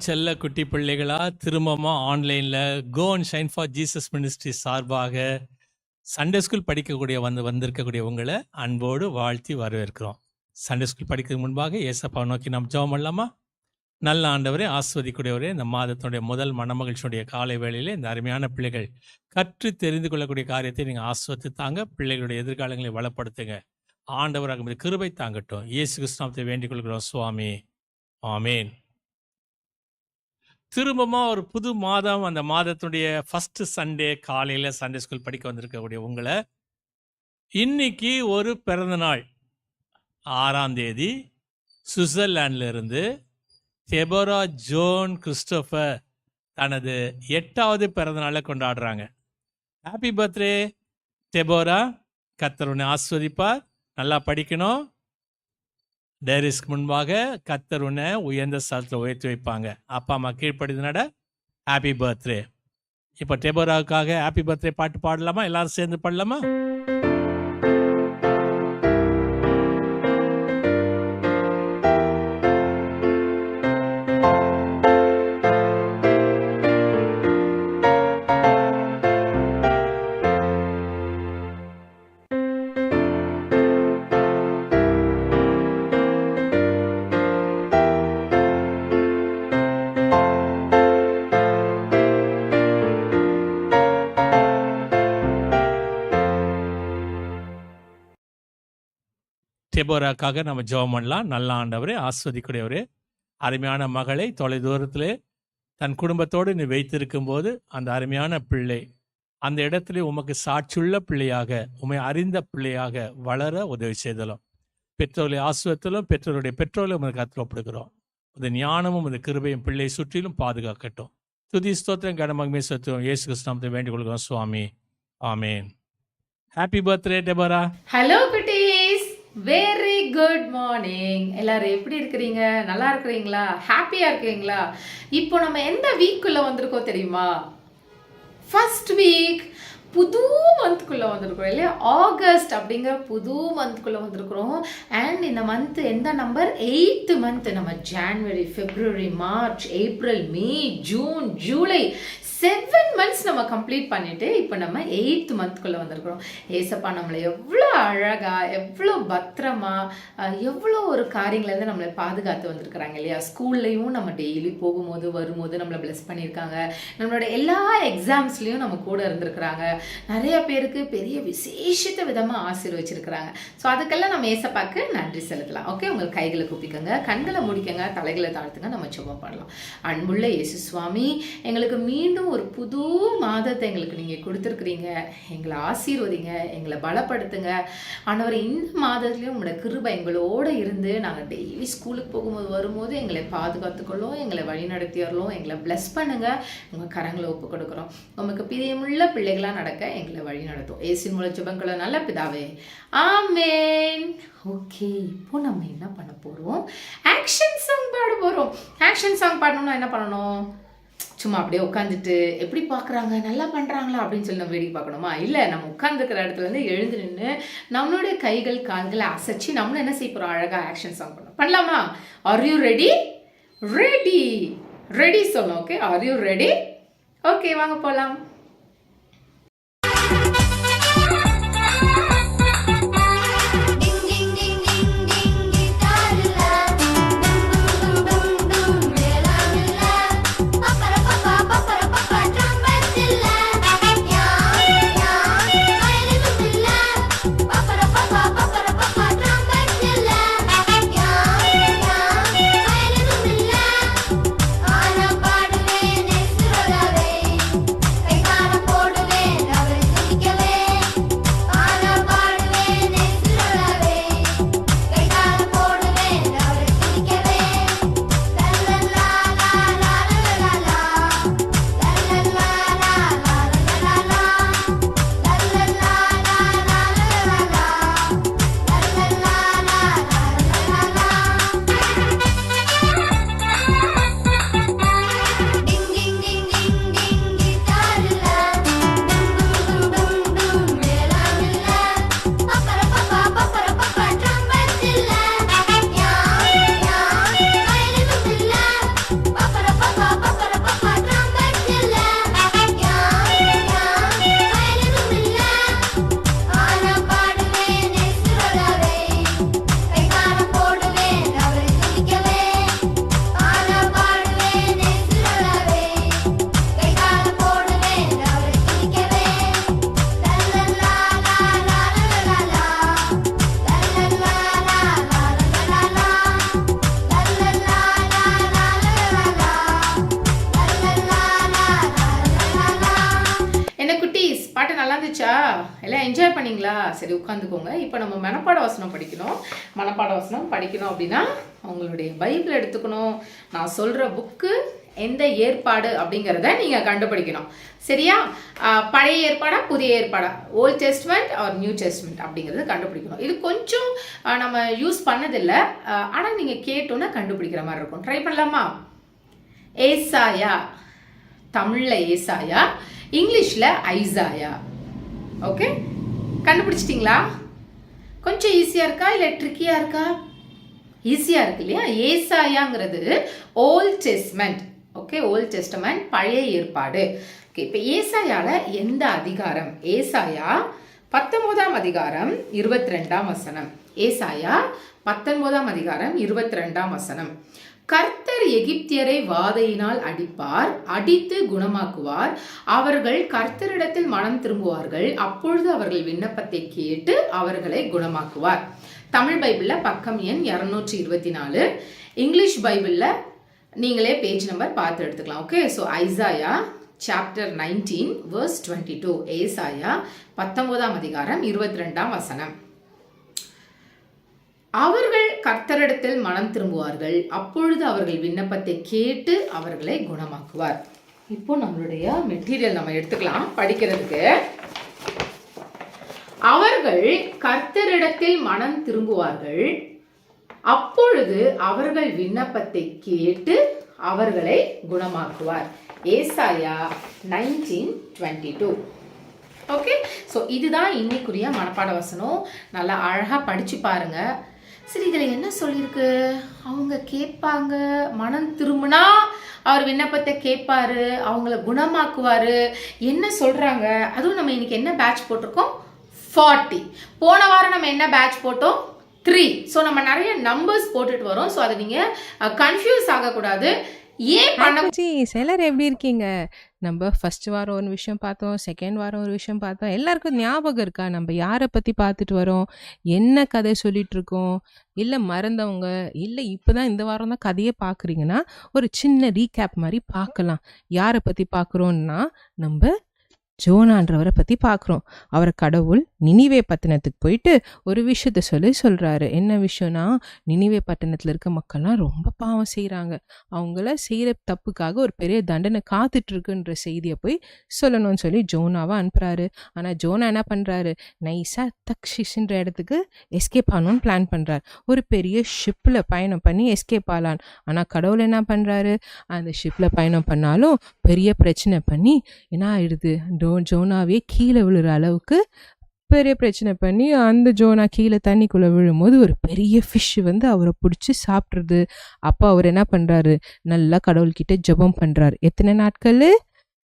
செல்ல குட்டி பிள்ளைகளா, திரும்பமா ஆன்லைன்ல go and shine for Jesus ministry சார்பாக சண்டே ஸ்கூல் படிக்கக்கூடிய வந்திருக்கக்கூடிய உங்களை அன்போடு வாழ்த்தி வரவேற்கிறோம். சண்டே ஸ்கூல் படிக்கிறதுக்கு முன்பாக ஏசப்பா நோக்கி நாம் ஜெபம் பண்ணலாமா? நல்ல ஆண்டவரே, ஆஸ்வதிக்கூடியவரே, இந்த மாதத்தினுடைய முதல் மனமகிழ்ச்சியுடைய காலை வேளையிலே இந்த அருமையான பிள்ளைகள் கற்று தெரிந்து கொள்ளக்கூடிய காரியத்தை நீங்கள் ஆஸ்வதித்து தாங்க. பிள்ளைகளுடைய எதிர்காலங்களை வளப்படுத்துங்க. ஆண்டவராக மீது கிருபை தாங்கட்டும். இயேசு கிறிஸ்துவை வேண்டிக் கொள்கிறோம் சுவாமி, ஆமேன். திரும்பமா ஒரு புது மாதம், அந்த மாதத்துடைய ஃபர்ஸ்ட் சண்டே காலையில் சண்டே ஸ்கூல் படிக்க வந்திருக்கக்கூடிய உங்களை இன்னைக்கு ஒரு பிறந்த நாள் 6ஆம் தேதி சுவிட்சர்லாண்டில் இருந்து தெபோரா ஜோன் கிறிஸ்டோஃபர் தனது 8வது பிறந்த நாளை கொண்டாடுறாங்க. Happy birthday Deborah. கர்த்தர் உன்னை ஆஸ்வதிப்பார். நல்லா படிக்கணும். டைரிஸ்க்கு முன்பாக கர்த்தர் உன்னை உயர்ந்த ஸ்தலத்தில் உயர்த்தி வைப்பாங்க. அப்பா அம்மா கீழ்ப்படிந்து நட. Happy birthday. இப்போ டெபோராவுக்காக ஹாப்பி பர்த்டே பாட்டு பாடலாமா? எல்லாரும் சேர்ந்து பாடலாமா? டெபோராக்காக நம்ம ஜெபம் பண்ணலாம். நல்ல ஆண்டவரே, ஆஸ்வதிக்கூடியவரே, அருமையான மகளை தொலைதூரத்திலே தன் குடும்பத்தோடு நீ வைத்திருக்கும் போது அந்த அருமையான பிள்ளை அந்த இடத்துல உமக்கு சாட்சியுள்ள பிள்ளையாக, உமை அறிந்த பிள்ளையாக வளர உதவி செய்தலும், பெற்றோர்களை ஆஸ்வத்திலும் பெற்றோருடைய பெற்றோர்களை உமக்கு கருத்தில் ஒப்படுகிறோம். இந்த ஞானமும் இந்த கிருபையும் பிள்ளை சுற்றிலும் பாதுகாக்கட்டும். துதி ஸ்தோத்திரம் கடமகமே சத்துவம் இயேசு கிறிஸ்துவை வேண்டிக் கொள்கிறோம் சுவாமி, ஆமேன். Happy birthday Deborah. ஹலோ குட்டீஸ், வெரி குட் மார்னிங். எல்லாரும் எப்படி இருக்கிறீங்க? நல்லா இருக்கிறீங்களா? ஹாப்பியா இருக்கிறீங்களா? இப்போ நம்ம எந்த வீக்குள்ள வந்திருக்கோம் தெரியுமா? ஃபர்ஸ்ட் வீக், புது மந்த்குள்ளே வந்திருக்கிறோம் இல்லையா? ஆகஸ்ட் அப்படிங்கிற புது மந்த்குள்ளே வந்திருக்கிறோம். அண்ட் இந்த மந்த் எந்த நம்பர்? 8th month. நம்ம ஜான்வரி, பிப்ரவரி, மார்ச், ஏப்ரல், மே, ஜூன், ஜூலை 7 months நம்ம கம்ப்ளீட் பண்ணிட்டு இப்போ நம்ம 8th மந்த்குள்ளே வந்திருக்கிறோம். ஏசப்பா நம்மளை எவ்வளோ அழகா, எவ்வளோ பத்திரமா, எவ்வளோ ஒரு காரியங்கள்லேருந்து நம்மளை பாதுகாத்து வந்திருக்கிறாங்க இல்லையா? ஸ்கூல்லையும் நம்ம டெய்லி போகும்போது வரும்போது நம்மளை பிளஸ் பண்ணியிருக்காங்க. நம்மளோட எல்லா எக்ஸாம்ஸ்லேயும் நம்ம கூட இருந்திருக்கிறாங்க. நிறைய பேருக்கு பெரிய விசேஷித்த விதமாக ஆசீர்வச்சிருக்கிறாங்க. ஸோ அதுக்கெல்லாம் நம்ம ஏசப்பாக்கு நன்றி செலுத்தலாம். ஓகே, உங்கள் கைகளை கூப்பிக்கங்க, கண்களை முடிக்கங்க, தலைகளை தாழ்த்துங்க, நம்ம ஜெபம் பண்ணலாம். அன்புள்ள இயேசு சுவாமி, எங்களுக்கு மீண்டும் ஒரு புது மாதத்தை எங்களுக்கு நீங்கள் கொடுத்துருக்குறீங்க. எங்களை ஆசீர்வதிங்க, எங்களை பலப்படுத்துங்க ஆண்டவரே. இந்த மாதத்துலேயும் உங்களோட கிருபை எங்களோடு இருந்து நாங்கள் டெய்லி ஸ்கூலுக்கு போகும்போது வரும்போது எங்களை பாதுகாத்துக்கொள்ளும், எங்களை வழி நடத்தியறலும், எங்களை பிளஸ் பண்ணுங்க. உங்கள் கரங்களை ஒப்பு கொடுக்குறோம். உங்களுக்கு பிரியமுள்ள பிள்ளைகளாக நடக்க எங்களை வழி நடத்தும். ஏசின் மூல ஜெபங்களை நல்ல பிதாவே, ஆமேன். ஓகே, இப்போ நம்ம என்ன பண்ண போகிறோம்? ஆக்ஷன் சாங் பாட போகிறோம். ஆக்ஷன் சாங் பாடணும்னா என்ன பண்ணணும்? சும்மா அப்படியே உட்காந்துட்டு எப்படி பார்க்குறாங்க, நல்லா பண்ணுறாங்களா அப்படின்னு சொல்லி நம்ம வேடிக்கை பார்க்கணுமா? இல்லை, நம்ம உட்காந்துருக்கிற இடத்துலேருந்து எழுந்து நின்று நம்மளுடைய கைகள் கால்களை அசைச்சு நம்மளும் என்ன செய்ய போகிறோம்? அழகாக ஆக்ஷன் சாங் பண்ணணும். பண்ணலாமா? Are you ready? Ready ready சொல்லணும். Okay, are you ready? Okay, வாங்க போகலாம். I வந்துச்சா? எல்லாம் என்ஜாய் பண்ணீங்களா? சரி உட்காந்துக்கோங்க. இப்போ நம்ம மனப்பாட வசனம் படிக்கணும். மனப்பாட வசனம் படிக்கணும் அப்படின்னா உங்களுடைய பைபிள் எடுத்துக்கணும். நான் சொல்கிற புக்கு எந்த ஏற்பாடு அப்படிங்கிறத நீங்கள் கண்டுபிடிக்கணும். சரியா? பழைய ஏற்பாடா புதிய ஏற்பாடா, old testament or new testament அப்படிங்கிறது கண்டுபிடிக்கணும். இது கொஞ்சம் நம்ம யூஸ் பண்ணதில்லை, ஆனால் நீங்கள் கேட்டோன்னா கண்டுபிடிக்கிற மாதிரி இருக்கும். ட்ரை பண்ணலாமா? ஏசாயா, தமிழில் ஏசாயா, இங்கிலீஷில் ஐசாயா. ஓகே, கண்டுபிடிச்சிட்டிங்களா? கொஞ்சம் ஈஸியாக இருக்கா இல்லை ட்ரிக்கியாக இருக்கா? ஈஸியாக இருக்கு இல்லையா? ஏசாயாங்கிறது old testament. Okay, old testament பழைய ஏற்பாடு. ஓகே, இப்போ ஏசாயாவில் எந்த அதிகாரம்? ஏசாயா 19ஆம் அதிகாரம் 22ஆம் வசனம். ஏசாயா 19ஆம் அதிகாரம் 22ஆம் வசனம். கர்த்தர் எகிப்தியரை வாதையினால் அடிப்பார், அடித்து குணமாக்குவார். அவர்கள் கர்த்தரிடத்தில் மனம் திரும்புவார்கள், அப்பொழுது அவர்கள் விண்ணப்பத்தை கேட்டு அவர்களை குணமாக்குவார். தமிழ் பைபிளில் பக்கம் எண் 224. இங்கிலீஷ் பைபிளில் நீங்களே பேஜ் நம்பர் பார்த்து எடுத்துக்கலாம். Okay, so Isaiah chapter 19 verse 22. ஏசாயா 19ஆம் அதிகாரம் 22ஆம் வசனம். அவர்கள் கர்த்தரிடத்தில் மனம் திரும்புவார்கள், அப்பொழுது அவர்கள் விண்ணப்பத்தை கேட்டு அவர்களை குணமாக்குவார். இப்போ நம்மளுடைய மெட்டீரியல் நம்ம எடுத்துக்கலாம் படிக்கிறதுக்கு. அவர்கள் கர்த்தரிடத்தில் மனம் திரும்புவார்கள், அப்பொழுது அவர்கள் விண்ணப்பத்தை கேட்டு அவர்களை குணமாக்குவார். ஏசாயா 19:22. ஓகே, ஸோ இதுதான் இன்னைக்குரிய மனப்பாட வசனம். நல்லா அழகாக படித்து பாருங்க. சரி, இதில் என்ன சொல்லியிருக்கு? அவங்க கேட்பாங்க, மனம் திரும்பினா அவர் விண்ணப்பத்தை கேட்பாரு, அவங்கள குணமாக்குவார். என்ன சொல்கிறாங்க? அதுவும் நம்ம இன்னைக்கு என்ன பேட்ச் போட்டிருக்கோம்? 40. போன வாரம் நம்ம என்ன பேட்ச் போட்டோம்? 3. ஸோ நம்ம நிறைய நம்பர்ஸ் போட்டுட்டு வரோம். ஸோ அதை நீங்கள் கன்ஃபியூஸ் ஆகக்கூடாது. ஏன் பண்ண சிலர் எப்படி இருக்கீங்க? நம்ம ஃபர்ஸ்ட் வாரம் ஒரு விஷயம் பார்த்தோம், செகண்ட் வாரம் ஒரு விஷயம் பார்த்தோம். எல்லாருக்கும் ஞாபகம் இருக்கா நம்ம யாரை பற்றி பார்த்துட்டு வரோம், என்ன கதை சொல்லிட்டு இருக்கோம்? இல்லை மறந்தவங்க, இல்லை இப்போ தான் இந்த வாரம் தான் கதையே பார்க்குறீங்கன்னா ஒரு சின்ன ரீகேப் மாதிரி பார்க்கலாம். யாரை பற்றி பார்க்குறோன்னா நம்ம ஜோனான்றவரை பற்றி பார்க்குறோம். அவரை கடவுள் நினிவே பட்டணத்துக்கு போயிட்டு ஒரு விஷயத்த சொல்கிறாரு. என்ன விஷயம்னா, நினிவே பட்டணத்தில் இருக்க மக்கள்லாம் ரொம்ப பாவம் செய்கிறாங்க, அவங்கள செய்கிற தப்புக்காக ஒரு பெரிய தண்டனை காத்துட்ருக்குன்ற செய்தியை போய் சொல்லணும்னு சொல்லி ஜோனாவை அனுப்புகிறாரு. ஆனால் ஜோனா என்ன பண்ணுறாரு? நைஸாக தக்ஷிஷ்ன்ற இடத்துக்கு எஸ்கேப் ஆகணும்னு பிளான் பண்ணுறாரு. ஒரு பெரிய ஷிப்பில் பயணம் பண்ணி எஸ்கேப் ஆகலான். ஆனால் கடவுள் என்ன பண்ணுறாரு? அந்த ஷிப்பில் பயணம் பண்ணாலும் பெரிய பிரச்சனை பண்ணி என்ன ஆயிடுது? ஜோனாவே கீழே விழுற அளவுக்கு பெரிய பிரச்சனை பண்ணி அந்த ஜோனா கீழே தண்ணிக்குள்ளே விழும்போது ஒரு பெரிய ஃபிஷ் வந்து அவரை பிடிச்சி சாப்பிட்றது. அப்போ அவர் என்ன பண்ணுறாரு? நல்லா கடவுள்கிட்ட ஜெபம் பண்ணுறாரு. எத்தனை நாட்கள்?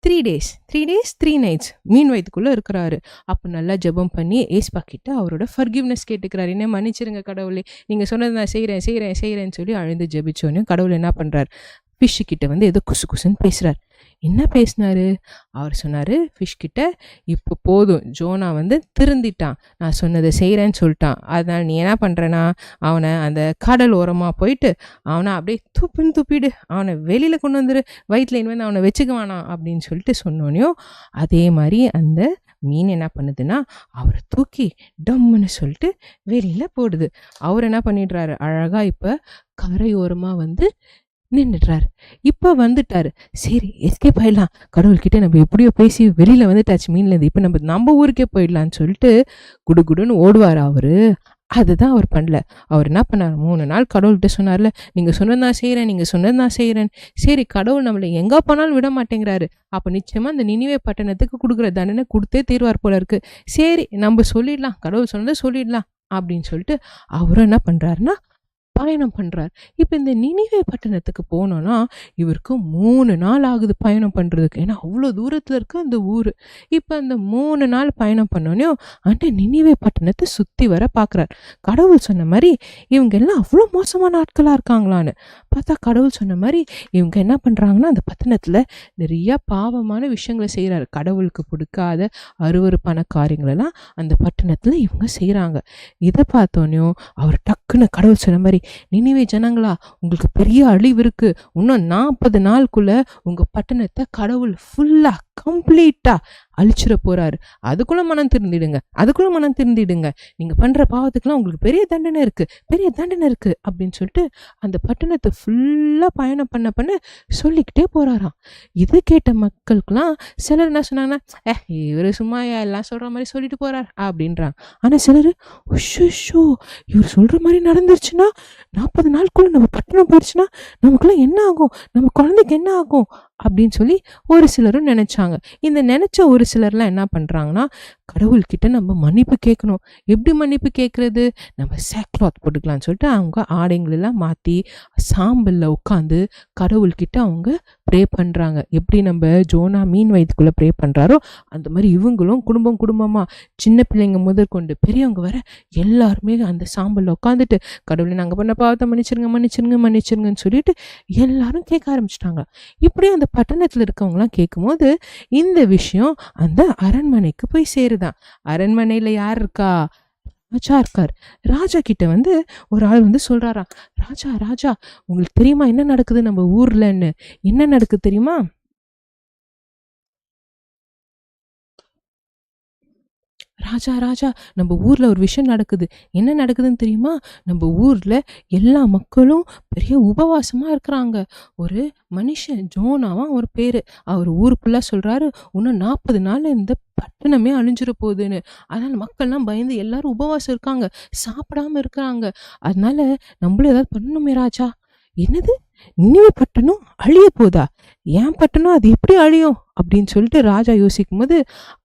3 days 3 nights மீன் வயிற்றுக்குள்ளே இருக்கிறாரு. அப்போ நல்லா ஜெபம் பண்ணி ஏஸ்பா கிட்ட அவரோட ஃபர்கிவ்னஸ் கேட்டுக்கிறாரு. என்ன மன்னிச்சிருங்க கடவுளே, நீங்கள் சொன்னது நான் செய்கிறேன்னு சொல்லி அழுந்து ஜெபிச்சோன்னு கடவுள் என்ன பண்ணுறாரு? ஃபிஷ்ஷு கிட்ட வந்து ஏதோ குசு குசுன்னு பேசுகிறார். என்ன பேசினாரு? அவர் சொன்னார் ஃபிஷ் கிட்ட, இப்போ போதும், ஜோனா வந்து திருந்திட்டான், நான் சொன்னதை செய்கிறேன்னு சொல்லிட்டான், அதனால் நீ என்ன பண்ணுறனா அவனை அந்த கடல் ஓரமாக போயிட்டு அவனை அப்படியே துப்பிடு, அவனை வெளியில் கொண்டு வந்துரு, வயிற்றில் வந்து அவனை வச்சுக்குவானா அப்படின்னு சொல்லிட்டு சொன்னோனையும் அதே மாதிரி அந்த மீன் என்ன பண்ணுதுன்னா அவரை தூக்கி டம்முன்னு சொல்லிட்டு வெளியில் போடுது. அவர் என்ன பண்ணிடுறாரு? அழகாக இப்போ கரையோரமாக வந்து நின்றுடுறாரு. இப்போ வந்துட்டாரு. சரி எஸ்கேப் ஆயிடலாம், கடவுள்கிட்ட நம்ம எப்படியோ பேசி வெளியில் வந்துட்டாச்சு மீன்லேருந்து, இப்போ நம்ம ஊருக்கே போயிடலான்னு சொல்லிட்டு குடுகுடுன்னு ஓடுவார் அவரு. அதுதான் அவர் பண்ணல. அவர் என்ன பண்ணார்? 3 நாள் கடவுள்கிட்ட சொன்னார்ல, நீங்கள் சொன்னது நான் செய்கிறேன். சரி, கடவுள் நம்மளை எங்கே போனாலும் விட மாட்டேங்கிறாரு, அப்போ நிச்சயமாக அந்த நினிவே பட்டணத்துக்கு கொடுக்குற தண்டனை கொடுத்தே தீர்வார் போல இருக்கு. சரி நம்ம சொல்லிடலாம், கடவுள் சொன்னதை சொல்லிடலாம் அப்படின்னு சொல்லிட்டு அவரும் என்ன பண்ணுறாருன்னா பயணம் பண்ணுறார். இப்போ இந்த நினிவே பட்டணத்துக்கு போனோன்னா இவருக்கு 3 நாள் ஆகுது பயணம் பண்ணுறதுக்கு. ஏன்னா அவ்வளோ தூரத்தில் இருக்க அந்த ஊர். இப்போ அந்த 3 நாள் பயணம் பண்ணோன்னே அந்த நினிவே பட்டணத்தை சுற்றி வர பார்க்குறார். கடவுள் சொன்ன மாதிரி இவங்க எல்லாம் அவ்வளோ மோசமான ஆட்களாக இருக்காங்களான்னு பார்த்தா கடவுள் சொன்ன மாதிரி இவங்க என்ன பண்ணுறாங்கன்னா அந்த பட்டணத்தில் நிறையா பாவமான விஷயங்களை செய்கிறாரு. கடவுளுக்கு பிடிக்காத அருவருப்பான காரியங்களெல்லாம் அந்த பட்டணத்தில் இவங்க செய்கிறாங்க. இதை பார்த்தோன்னே அவர் டக்குன்னு கடவுள் சொன்ன மாதிரி, நினிவே ஜனங்களா, உங்களுக்கு பெரிய அழிவு இருக்கு, இன்னும் 40 நாளுக்குள்ள உங்க பட்டணத்தை கடவுள் ஃபுல்லா கம்ப்ளீட்டா அழிச்சிட போறாரு. அதுக்குள்ள மனம் திருந்திடுங்க, நீங்க பண்ற பாவத்துக்கெல்லாம் உங்களுக்கு பெரிய தண்டனை இருக்கு அப்படின்னு சொல்லிட்டு அந்த பட்டணத்தை ஃபுல்லா பயணம் பண்ண சொல்லிக்கிட்டே போறாராம். இது கேட்ட மக்களுக்கெல்லாம் சிலர் என்ன சொன்னாங்கன்னா, இவரு சும்மா எல்லாம் சொல்ற மாதிரி சொல்லிட்டு போறார் அப்படின்றாங்க. ஆனா சிலர், உஷோ இவர் சொல்ற மாதிரி நடந்துருச்சுன்னா 40 நாளுக்குள்ள நம்ம பட்டணம் போயிடுச்சுன்னா நமக்குலாம் என்ன ஆகும், நம்ம குழந்தைக்கு என்ன ஆகும் அப்படின்னு சொல்லி ஒரு சிலரும் நினைச்சாங்க. இந்த நினைச்ச ஒரு சிலர்லாம் என்ன பண்றாங்கன்னா, கடவுள்கிட்ட நம்ம மன்னிப்பு கேட்கணும். எப்படி மன்னிப்பு கேட்கறது, நம்ம சேக்லாத் போட்டுக்கலாம்னு சொல்லிட்டு அவங்க ஆடைங்களெல்லாம் மாற்றி சாம்பலில் உட்காந்து கடவுள்கிட்ட அவங்க ப்ரே பண்ணுறாங்க. எப்படி நம்ம ஜோனா மீன் வயிற்றுக்குள்ளே ப்ரே பண்ணுறாரோ அந்த மாதிரி இவங்களும் குடும்பமாக சின்ன பிள்ளைங்க முதற்கொண்டு பெரியவங்க வர எல்லாருமே அந்த சாம்பலில் உட்காந்துட்டு, கடவுளை நாங்கள் பண்ண பாவத்தை மன்னிச்சிருங்கன்னு சொல்லிட்டு எல்லாரும் கேட்க ஆரம்பிச்சிட்டாங்க. இப்படி அந்த பட்டணத்தில் இருக்கவங்களாம் கேட்கும்போது இந்த விஷயம் அந்த அரண்மனைக்கு போய் சேருதான். அரண்மனையில் யார் இருக்கா, ராஜா இருக்கார். ராஜா கிட்ட ஒரு ஆள் சொல்றாராம், ராஜா உங்களுக்கு தெரியுமா என்ன நடக்குது நம்ம ஊர்லன்னு? என்ன நடக்குது தெரியுமா? ராஜா நம்ம ஊர்ல ஒரு விஷயம் நடக்குது. என்ன நடக்குதுன்னு தெரியுமா? நம்ம ஊர்ல எல்லா மக்களும் பெரிய உபவாசமா இருக்கிறாங்க. ஒரு மனுஷன் ஜோனாவா ஒரு பேரு, அவர் ஊருக்குள்ள சொல்றாரு, இன்னும் 40 நாள் இந்த பட்டணமே அழிஞ்சிட போகுதுன்னு. அதனால மக்கள்லாம் பயந்து எல்லாரும் உபவாசம் இருக்காங்க, சாப்பிடாம இருக்கிறாங்க. அதனால நம்மளும் ஏதாவது பண்ணணுமே ராஜா. என்னது, நினிவே பட்டணம் அழிய போதா? ஏன் பட்டணம் அது எப்படி அழியும் அப்படின்னு சொல்லிட்டு ராஜா யோசிக்கும் போது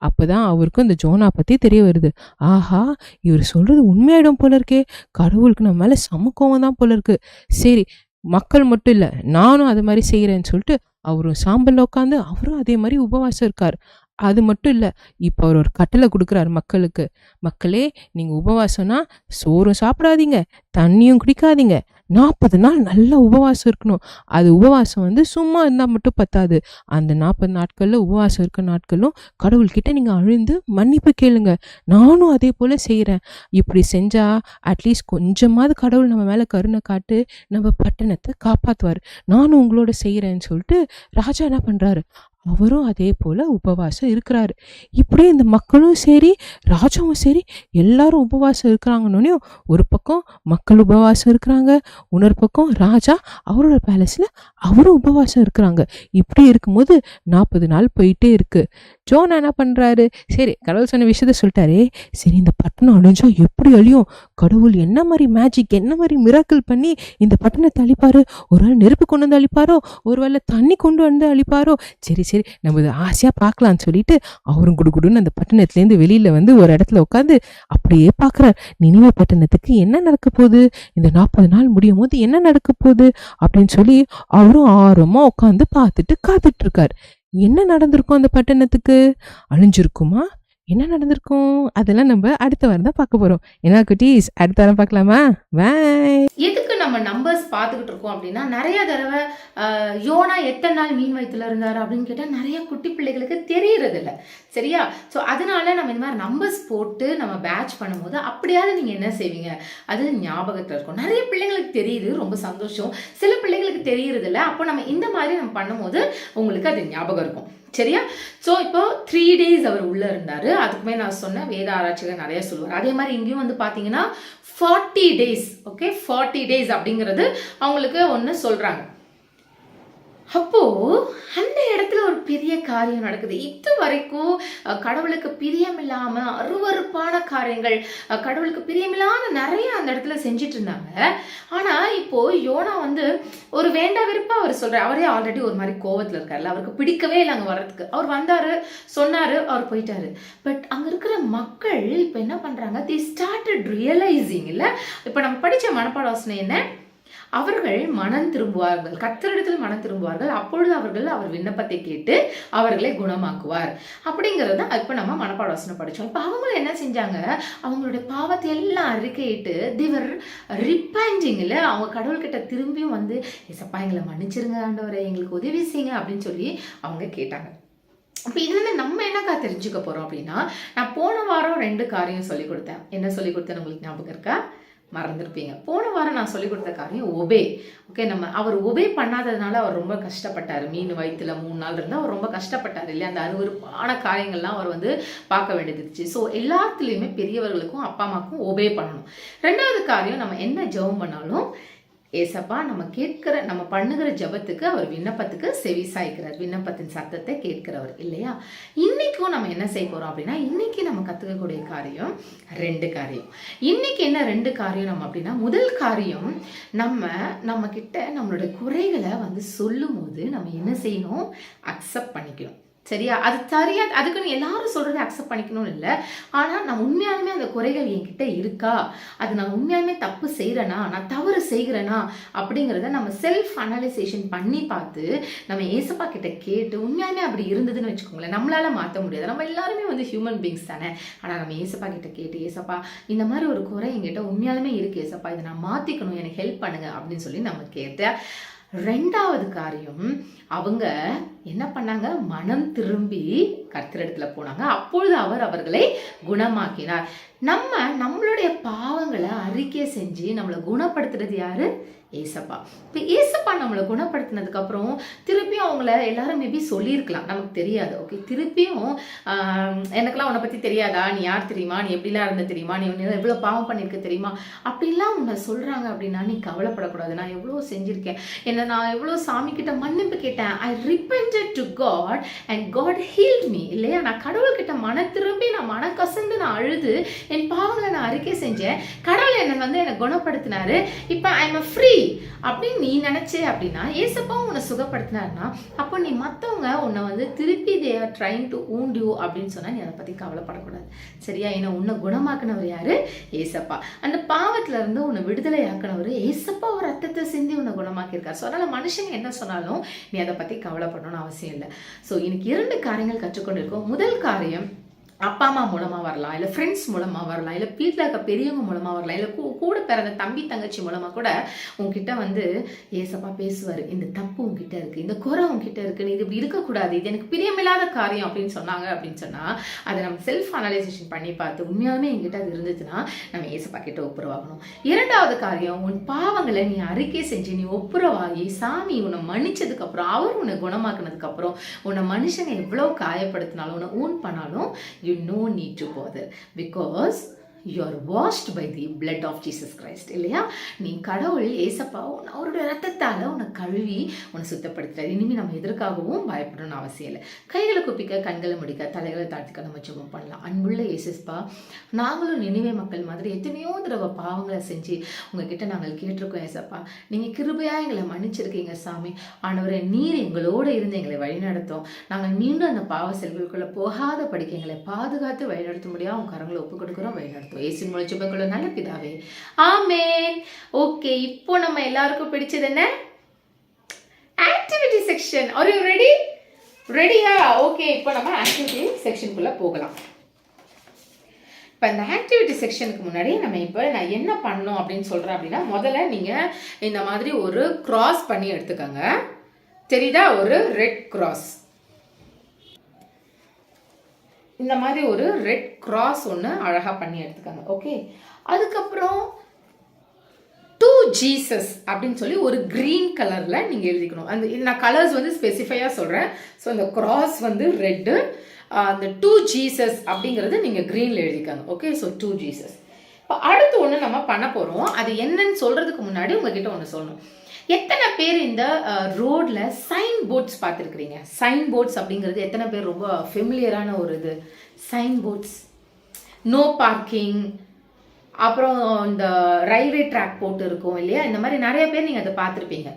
அப்பதான் அவருக்கும் இந்த ஜோனா பத்தி தெரிய வருது. ஆஹா, இவர் சொல்றது உண்மையாயிடும் போல இருக்கே, கடவுளுக்கு நம்ம மேல சமக்கோவம் தான் போல இருக்கு. சரி, மக்கள் மட்டும் இல்ல, நானும் அது மாதிரி செய்யறேன்னு சொல்லிட்டு அவரும் சாம்பல்ல உட்காந்து அவரும் அதே மாதிரி உபவாசம் இருக்காரு. அது மட்டும் இல்ல, இப்ப அவர் ஒரு கட்டளை கொடுக்குறாரு மக்களுக்கு. மக்களே, நீங்க உபவாசம்னா சோறும் சாப்பிடாதீங்க, தண்ணியும் குடிக்காதீங்க, 40 நாள் நல்ல உபவாசம் இருக்கணும். அது உபவாசம் சும்மா இருந்தா மட்டும் பத்தாது. அந்த 40 நாட்கள்ல உபவாசம் இருக்க நாட்களும் கடவுள்கிட்ட நீங்க அழுந்து மன்னிப்பு கேளுங்க. நானும் அதே போல செய்யறேன். இப்படி செஞ்சா அட்லீஸ்ட் கொஞ்சமாவது கடவுள் நம்ம மேல கருணை காட்டு நம்ம பட்டணத்தை காப்பாத்துவாரு. நானும் உங்களோட செய்யறேன்னு சொல்லிட்டு ராஜா என்ன பண்றாரு, அவரும் அதே போல உபவாசம் இருக்கிறாரு. இப்படியே இந்த மக்களும் சரி ராஜாவும் சரி எல்லாரும் உபவாசம் இருக்கிறாங்கன்னு ஒரு பக்கம் மக்கள் உபவாசம் இருக்கிறாங்க, இன்னொரு பக்கம் ராஜா அவரோட பேலஸ்ல அவரும் உபவாசம் இருக்கிறாங்க. இப்படி இருக்கும்போது 40 நாள் போயிட்டே இருக்கு. ஜோனா என்ன பண்றாரு, சரி கடவுள் சொன்ன விஷயத்த சொல்லிட்டாரே, சரி இந்த பட்டணம் அழிஞ்சா எப்படி அழியும், கடவுள் என்ன மாதிரி மேஜிக் என்ன மாதிரி மிராக்கிள் பண்ணி இந்த பட்டணத்தை அழிப்பாரு, ஒருவேளை நெருப்பு கொண்டு வந்து அழிப்பாரோ, ஒருவேளை தண்ணி கொண்டு வந்து அழிப்பாரோ, சரி நம்ம இதை ஆசையா பார்க்கலான்னு சொல்லிட்டு அவரும் குடுகுடுன்னு அந்த பட்டணத்துலேருந்து வெளியில ஒரு இடத்துல உட்காந்து அப்படியே பார்க்குறார். நினிவே பட்டணத்துக்கு என்ன நடக்க போகுது, இந்த 40 நாள் முடியும் போது என்ன நடக்க போகுது அப்படின்னு சொல்லி அவரும் ஆர்வமா உட்காந்து பார்த்துட்டு காத்துட்டு இருக்காரு. என்ன நடந்திருக்கும், அந்த பட்டணத்துக்கு அழிஞ்சிருக்குமா, என்ன நடந்திருக்கும், அதெல்லாம் நம்ம அடுத்த வாரம் தான் பார்க்க போறோம். என்ன குட்டீஸ், அடுத்த வாரம் பார்க்கலாமா? பாய். எதுக்கு நம்ம நம்பர்ஸ் பார்த்துக்கிட்டு இருக்கோம் அப்படின்னா, நிறைய தடவை யோனா எத்தனை நாள் மீன் வயிற்றுல இருந்தாரு அப்படின்னு கேட்டால் நிறைய குட்டி பிள்ளைகளுக்கு தெரியறது இல்லை, சரியா? ஸோ அதனால நம்ம இந்த மாதிரி நம்பர்ஸ் போட்டு நம்ம பேட்ச் பண்ணும்போது அப்படியாவது நீங்கள் என்ன செய்வீங்க, அது ஞாபகத்தில் இருக்கும். நிறைய பிள்ளைங்களுக்கு தெரியுது, ரொம்ப சந்தோஷம். சில பிள்ளைங்களுக்கு தெரியறது இல்லை. அப்போ நம்ம இந்த மாதிரி நம்ம பண்ணும்போது உங்களுக்கு அது ஞாபகம் இருக்கும், சரியா? ஸோ இப்போ 3 days அவர் உள்ள இருந்தாரு. அதுக்குமே நான் சொன்னேன், வேத ஆராய்ச்சிகள் நிறைய சொல்லுவார். அதே மாதிரி இங்கேயும் பார்த்தீங்கன்னா 40 days, ஓகே, 40 days அப்படிங்கிறது அவங்களுக்கு ஒன்று சொல்றாங்க. அப்போ அந்த இடத்துல ஒரு பெரிய காரியம் நடக்குது. இது வரைக்கும் கடவுளுக்கு பிரியமில்லாம அருவருப்பான காரியங்கள், கடவுளுக்கு பிரியமில்லாத நிறைய அந்த இடத்துல செஞ்சிட்டு இருந்தாங்க. ஆனா இப்போ யோனா ஒரு வேண்டா விருப்பா அவர் சொல்றாரு. அவரே ஆல்ரெடி ஒரு மாதிரி கோவத்துல இருக்காருல்ல, அவருக்கு பிடிக்கவே இல்லை அங்க வர்றதுக்கு. அவர் வந்தாரு, சொன்னாரு, அவர் போயிட்டாரு. பட் அங்க இருக்கிற மக்கள் இப்ப என்ன பண்றாங்க, they started realizing, இல்ல இப்ப நம்ம படிச்ச மனப்பாட வசனம் என்ன, அவர்கள் மனம் திரும்புவார்கள், கர்த்தரிடத்தில் மனம் திரும்புவார்கள், அப்பொழுது அவர்கள் அவர் விண்ணப்பத்தை கேட்டு அவர்களை குணமாக்குவார். அப்படிங்கிறத இப்ப நம்ம மனப்பாட வசனம் படிச்சோம். இப்ப அவங்க என்ன செஞ்சாங்க, அவங்களுடைய பாவத்தை எல்லாம் அறிக்கையிட்டு திவர் ரிப்பெண்டிங்ல அவங்க கடவுள்கிட்ட திரும்பியும் ஏசப்பா எங்களை மன்னிச்சிருங்க ஆண்டவரே, எங்களுக்கு உதவி செய்யுங்க அப்படின்னு சொல்லி அவங்க கேட்டாங்க. இப்போ இதுல நம்ம என்னக்கா தெரிஞ்சுக்க போறோம் அப்படின்னா, நான் போன வாரம் 2 காரியம் சொல்லி கொடுத்தேன். என்ன சொல்லி கொடுத்தேன்னு உங்களுக்கு ஞாபகம் இருக்கா? மறந்துருப்பீங்க. போன வாரம் நான் சொல்லிக் கொடுத்த காரியம் ஒபே. ஓகே, அவர் ஒபே பண்ணாததுனால அவர் ரொம்ப கஷ்டப்பட்டார். மீன் வயிற்றுல 3 நாள் இருந்தால் அவர் ரொம்ப கஷ்டப்பட்டார் இல்லையா? அந்த அருவருப்பான காரியங்கள்லாம் அவர் வந்து பார்க்க வேண்டியது இருந்துச்சு. ஸோ எல்லாத்துலேயுமே பெரியவர்களுக்கும் அப்பா அம்மாவுக்கும் ஒபே பண்ணணும். 2வது காரியம், நம்ம என்ன ஜெபம் பண்ணாலும் ஏசப்பா நம்ம பண்ணுகிற ஜபத்துக்கு அவர் விண்ணப்பத்துக்கு செவி சாய்க்கிறார், விண்ணப்பத்தின் சத்தத்தை கேட்கிறவர் இல்லையா? இன்னைக்கும் நம்ம என்ன செய்ய போறோம் அப்படின்னா, இன்னைக்கு நம்ம கத்துக்கக்கூடிய காரியம் 2 காரியம். இன்னைக்கு என்ன 2 காரியம் நம்ம அப்படின்னா, முதல் காரியம், நம்ம கிட்ட நம்மளோட குறைகளை வந்து சொல்லும் போது நம்ம என்ன செய்யணும்? அக்செப்ட் பண்ணிக்கணும். சரியா? அது சரியா, அதுக்குன்னு எல்லாரும் சொல்றதை அக்செப்ட் பண்ணிக்கணும்னு இல்லை. ஆனால் நான் உண்மையாலுமே அந்த குறைகள் என்கிட்ட இருக்கா, அது நான் உண்மையாலுமே தப்பு செய்கிறேனா, நான் தவறு செய்கிறேனா அப்படிங்கிறத நம்ம செல்ஃப் அனலைசேஷன் பண்ணி பார்த்து நம்ம ஏசப்பா கிட்ட கேட்டு, உண்மையாலுமே அப்படி இருந்ததுன்னு வச்சுக்கோங்களேன், நம்மளால மாற்ற முடியாது. நம்ம எல்லாருமே வந்து ஹியூமன் பீங்ஸ் தானே. ஆனால் நம்ம ஏசப்பா கிட்ட கேட்டு, ஏசப்பா இந்த மாதிரி ஒரு குறை என்கிட்ட உண்மையாலுமே இருக்கு ஏசப்பா, இதை நான் மாற்றிக்கணும், எனக்கு ஹெல்ப் பண்ணுங்க அப்படின்னு சொல்லி நம்ம கேட்ட 2வது காரியம், அவங்க என்ன பண்ணாங்க? மனம் திரும்பி கர்த்தரிடத்துல போனாங்க. அப்பொழுது அவர் அவர்களை குணமாக்கினார். நம்மளுடைய பாவங்களை அறிக்கை செஞ்சு நம்மளை குணப்படுத்துறது யாரு? ஏசப்பா. இப்போ ஏசப்பா நம்மளை குணப்படுத்தினதுக்கு அப்புறம் திருப்பியும் அவங்கள எல்லாரும் மேபி சொல்லியிருக்கலாம், நமக்கு தெரியாது. ஓகே, திருப்பியும் எனக்கெல்லாம் உன்னை பற்றி தெரியாதா, நீ யார் தெரியுமா, நீ எப்படிலாம் இருந்த தெரியுமா, நீ எவ்வளோ பாவம் பண்ணியிருக்க தெரியுமா, அப்படிலாம் உன்னை சொல்கிறாங்க அப்படின்னா நீ கவலைப்படக்கூடாது. நான் எவ்வளோ செஞ்சுருக்கேன், நான் எவ்வளோ சாமி கிட்ட மன்னிப்பு கேட்டேன், I repented to God and God healed me இல்லையா? நான் கடவுள்கிட்ட மன திரும்பி, நான் மனக்கசந்து, நான் அழுது என் பாவங்களை நான் அறிக்கை செஞ்சேன், கடவுள் என்னை வந்து என்னை குணப்படுத்தினாரு, இப்போ ஐ எம் ஃப்ரீ அப்படின்னு நீ நினைச்சே அப்படின்னா, ஏசப்பாவும் உன்னை சுகப்படுத்தினாருன்னா, அப்போ நீ மற்றவங்க உன்னை வந்து திருப்பி they are trying to wound you அப்படின்னு சொன்னா நீ அதை பத்தி கவலைப்படக்கூடாது. சரியா? ஏன்னா உன்னை குணமாக்குனவர் யாரு? ஏசப்பா. அந்த பாவத்துல இருந்து உன்னை விடுதலை ஆக்கினவர் ஏசப்பா, ஒரு ரத்தத்தை சிந்தி உன்னை குணமாக்கியிருக்காரு. ஸோ அதனால மனுஷங்க என்ன சொன்னாலும் நீ அதை பத்தி கவலைப்படணும்னு அவசியம் இல்லை. ஸோ இன்னைக்கு 2 காரியங்கள் கற்றுக்கொண்டு இருக்கோம். முதல் காரியம், அப்பா அம்மா மூலமாக வரலாம், இல்லை ஃப்ரெண்ட்ஸ் மூலமாக வரலாம், இல்லை வீட்டில் இருக்க பெரியவங்க மூலமாக வரலாம், இல்லை கூட பிறந்த தம்பி தங்கச்சி மூலமாக கூட உங்ககிட்ட வந்து ஏசப்பா பேசுவார். இந்த தப்பு உங்ககிட்ட இருக்குது, இந்த குறை உங்ககிட்ட இருக்குது, நீ இது இப்படி இருக்கக்கூடாது, இது எனக்கு பிரியமில்லாத காரியம் அப்படின்னு சொன்னாங்க அப்படின்னு சொன்னால் அதை நம்ம செல்ஃப் அனலைசேஷன் பண்ணி பார்த்து உண்மையாலுமே எங்கிட்ட அது இருந்துச்சுன்னா நம்ம ஏசப்பா கிட்ட ஒப்புரவாகணும். 2வது காரியம், உன் பாவங்களை நீ அறிக்கை செஞ்சு நீ ஒப்புரவாகி சாமி உன்னை மன்னிச்சதுக்கப்புறம், அவர் உன்னை குணமாக்குனதுக்கப்புறம், உன்னை மனுஷங்க எவ்வளோ காயப்படுத்தினாலும், உன்னை ஊன் பண்ணாலும், you no need to bother because you are washed by the blood of Jesus Christ இல்லையா? நீ கடவுள் ஏசப்பா அவருடைய ரத்தத்தால் உன்னை கழுவி உன்னை சுத்தப்படுத்துறாரு. இனிமேல் நம்ம எதற்காகவும் பயப்படணும்னு அவசியம் இல்லை. கைகளை குப்பிக்க, கண்களை முடிக்க, தலைகளை தாழ்த்திக்க நம்ம ஜெபம் பண்ணலாம். அன்புள்ள ஏசப்பா, நாங்களும் நினைவே மக்கள் மாதிரி எத்தனையோ தடவை பாவங்களை செஞ்சு உங்ககிட்ட நாங்கள் கேட்டிருக்கோம் ஏசப்பா. நீங்கள் கிருபையா எங்களை மன்னிச்சிருக்கீங்க சாமி. ஆண்டவரே, நீர் எங்களோடு இருந்து எங்களை வழிநடத்தும். நாங்கள் மீண்டும் அந்த பாவ செல்களுக்குள்ள போகாத படிக்க எங்களை பாதுகாத்து வழிநடத்த முடியாது உங்க கரங்களை ஒப்பு கொடுக்குறோம், வழிநடத்தும். இயேசுவின் மூலம் ஜெபங்களும் நல்ல பிதாவே, ஆமென். ஓகே, இப்போ நம்ம எல்லாருக்கும் பிடிச்சது என்ன? Activity section. R you ready? ரெடியா? ஓகே, இப்போ நம்ம ஆக்டிவிட்டி செக்ஷனுக்குள்ள போகலாம். இப்போ இந்த ஆக்டிவிட்டி செக்ஷனுக்கு முன்னாடி நான் என்ன பண்ணணும் அப்படின்னு சொல்கிறேன் அப்படின்னா, முதல்ல நீங்கள் இந்த மாதிரி ஒரு கிராஸ் பண்ணி எடுத்துக்கோங்க. தெரியுதா? ஒரு ரெட் கிராஸ். இந்த மாதிரி ஒரு ரெட் கிராஸ் ஒன்று அழகாக பண்ணி எடுத்துக்கோங்க. ஓகே, அதுக்கப்புறம் டு ஜீசஸ் அப்படின்னு சொல்லி ஒரு க்ரீன் கலரில் நீங்கள் எழுதிக்கணும். அந்த நான் கலர்ஸ் வந்து ஸ்பெசிஃபையாக சொல்கிறேன். ஸோ இந்த கிராஸ் வந்து ரெட்டு, அந்த டு ஜீசஸ் அப்படிங்கிறது நீங்கள் க்ரீனில் எழுதிக்காங்க. Okay, so to Jesus. இப்போ அடுத்து ஒன்று நம்ம பண்ண போகிறோம். அது என்னன்னு சொல்கிறதுக்கு முன்னாடி உங்ககிட்ட ஒன்று சொல்லணும். எத்தனை பேர் இந்த ரோட்ல சைன் போர்ட்ஸ் பார்த்துருக்குறீங்க? சைன் போர்ட்ஸ் அப்படிங்கிறது எத்தனை பேர் ரொம்ப ஃபெமிலியரான ஒரு இது? சைன் போர்ட்ஸ், நோ பார்க்கிங், அப்புறம் இந்த ரயில்வே ட்ராக் போட்டு இருக்கும் இல்லையா? இந்த மாதிரி நிறைய பேர் நீங்கள் அதை பார்த்துருப்பீங்க.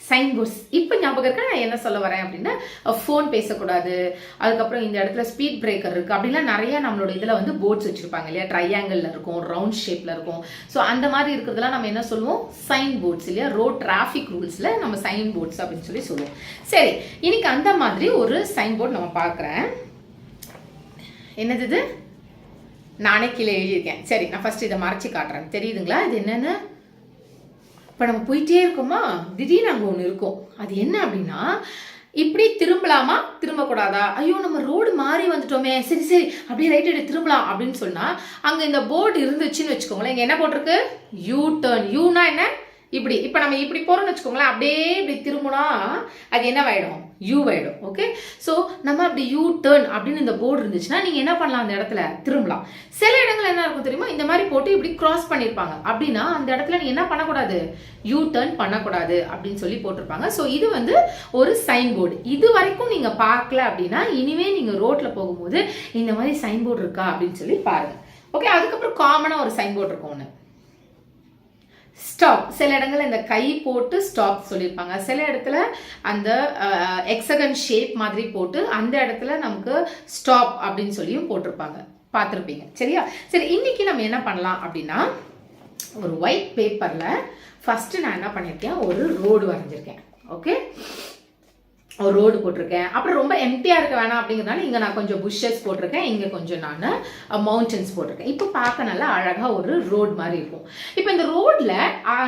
Sign boards. இப்போ ஞாபகம் இருக்க நான் என்ன சொல்ல வரேன் அப்படின்னா, ஃபோன் பேசக்கூடாது, அதுக்கப்புறம் இந்த இடத்துல ஸ்பீட் பிரேக்கர் இருக்குது, அப்படிலாம் நிறைய நம்மளோட இதில் வந்து போர்ட்ஸ் வச்சுருப்பாங்க இல்லையா? ட்ரையாங்கிளில் இருக்கும், ரவுண்ட் ஷேப்பில் இருக்கும். ஸோ அந்த மாதிரி இருக்கிறதுலாம் நம்ம என்ன சொல்லுவோம்? சைன் போர்ட்ஸ் இல்லையா? ரோட் டிராஃபிக் ரூல்ஸில் நம்ம சைன் போர்ட்ஸ் அப்படின்னு சொல்லி சொல்லுவோம். சரி, இன்னைக்கு அந்த மாதிரி ஒரு சைன் போர்ட் நம்ம பார்க்குறேன். என்னது இது? நானே கீழே எழுதியிருக்கேன். சரி, நான் ஃபர்ஸ்ட் இதை மறைச்சி காட்டுறேன். தெரியுதுங்களா இது என்னென்னு? இப்போ நம்ம போயிட்டே இருக்கோமா, திடீர்னு அங்கே ஒன்று இருக்கும். அது என்ன அப்படின்னா, இப்படி திரும்பலாமா, திரும்ப கூடாதா? ஐயோ நம்ம ரோடு மாறி வந்துட்டோமே, சரி சரி அப்படியே ரைட் எடுத்து திரும்பலாம் அப்படின்னு சொன்னா அங்க இந்த போர்டு இருந்துச்சுன்னு வச்சுக்கோங்களேன். இங்க என்ன போட்டிருக்கு? You turn. யூனா என்ன? இப்படி. இப்போ நம்ம இப்படி போறோம்னு வச்சுக்கோங்களேன், அப்படியே இப்படி திரும்பினா அது என்னவாயிடும்? யூ ஆயிடும். ஓகே, ஸோ நம்ம அப்படி யூ டர்ன் அப்படின்னு இந்த போர்டு இருந்துச்சுன்னா நீங்க என்ன பண்ணலாம்? அந்த இடத்துல திரும்பலாம். சில இடங்கள் என்ன இருக்கும் தெரியுமா? இந்த மாதிரி போட்டு இப்படி கிராஸ் பண்ணிருப்பாங்க. அப்படின்னா அந்த இடத்துல நீ என்ன பண்ணக்கூடாது? யூ டர்ன் பண்ணக்கூடாது அப்படின்னு சொல்லி போட்டிருப்பாங்க. ஸோ இது வந்து ஒரு சைன் போர்டு. இது வரைக்கும் நீங்க பார்க்கல அப்படின்னா இனிமே நீங்க ரோட்ல போகும்போது இந்த மாதிரி சைன் போர்டு இருக்கா அப்படின்னு சொல்லி பாருங்க. ஓகே, அதுக்கப்புறம் காமனா ஒரு சைன் போர்டு இருக்கும் ஒன்று, ஸ்டாப். சில இடங்கள்ல இந்த கை போட்டு ஸ்டாப் சொல்லியிருப்பாங்க. சில இடத்துல அந்த எக்ஸகன் ஷேப் மாதிரி போட்டு அந்த இடத்துல நமக்கு ஸ்டாப் அப்படின்னு சொல்லியும் போட்டிருப்பாங்க, பார்த்துருப்பீங்க. சரியா? சரி, இன்னைக்கு நம்ம என்ன பண்ணலாம் அப்படின்னா, ஒரு ஒயிட் பேப்பர்ல ஃபர்ஸ்ட் நான் என்ன பண்ணியிருக்கேன், ஒரு ரோடு வரைஞ்சிருக்கேன். ஓகே, ஒரு ரோடு போட்டிருக்கேன். அப்புறம் ரொம்ப எம்டியா இருக்க வேணாம் அப்படிங்கிறதுனால இங்க நான் கொஞ்சம் புஷ்ஷஸ் போட்டிருக்கேன், இங்க கொஞ்சம் நான் மவுண்டன்ஸ் போட்டிருக்கேன். இப்போ பார்க்க நல்லா அழகா ஒரு ரோடு மாதிரி இருக்கும். இப்போ இந்த ரோட்ல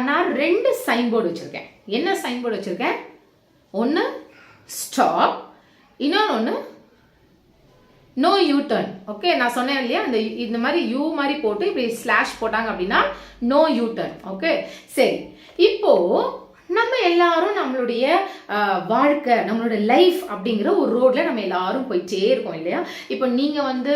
நான் 2 சைன் போர்டு வச்சிருக்கேன். என்ன சைன் போர்டு வச்சிருக்கேன்? ஒன்னு ஸ்டாப், இன்னொன்னு நோ யூ டர்ன். ஓகே, நான் சொன்னேன் இல்லையா, இந்த மாதிரி யூ மாதிரி போட்டு இப்படி ஸ்லாஷ் போட்டாங்க அப்படின்னா நோ யூ டர்ன். ஓகே, சரி. இப்போ நம்ம எல்லாரும் நம்மளுடைய வாழ்க்கை, நம்மளோட லைஃப் அப்படிங்கிற ஒரு ரோட்ல நம்ம எல்லாரும் போயிட்டே இருக்கோம் இல்லையா? இப்போ நீங்க வந்து